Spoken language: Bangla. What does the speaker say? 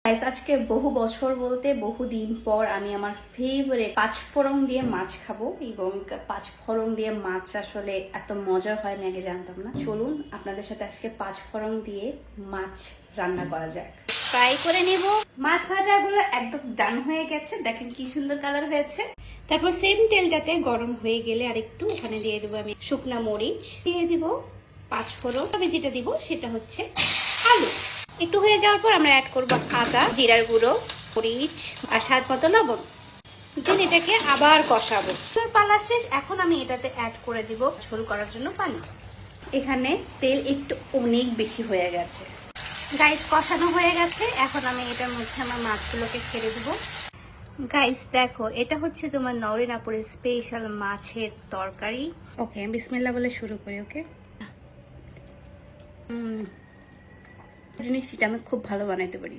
গাইস, আজকে বহু বছর বলতে বহুদিন পর আমি আমার ফেভারিট পাঁচফোড়ন দিয়ে মাছ খাবো, এবং পাঁচফোড়ন দিয়ে মাছ আসলে এত মজা হয় আমি আগে জানতাম না। চলুন আপনাদের সাথে আজকে পাঁচফোড়ন দিয়ে মাছ রান্না করা যাক। ফ্রাই করে নেব। মাছ ভাজাগুলো একদম ডান হয়ে গেছে, দেখেন কি সুন্দর কালার হয়েছে। তারপর সেম তেলটাতে গরম হয়ে গেলে আরেকটু এখানে দিয়ে দেবো আমি শুকনা মরিচ, দিয়ে দিব পাঁচফোড়ন। আমি যেটা দিব সেটা হচ্ছে আলু। একটু হয়ে যাওয়ার পর আমরা অ্যাড করব আদা, জিরার গুঁড়ো, মরিচ আর স্বাদ মতো লবণ। দেন এটাকে আবার কষাবো। পালা শেষ। এখন আমি এটাতে অ্যাড করে দিব ঝোল করার জন্য পানি। এখানে তেল একটু অনেক বেশি হয়ে গেছে। গাইস, কষানো হয়ে গেছে। এখন আমি এটার মধ্যে আমার মাছগুলোকে ছেড়ে দিব। গাইস দেখো, এটা হচ্ছে তোমার নওরিন আপুরের স্পেশাল মাছের তরকারি। ওকে, বিসমিল্লাহ বলে শুরু করি। ওকে, জিনিসটা আমি খুব ভালো বানাইতে পারি।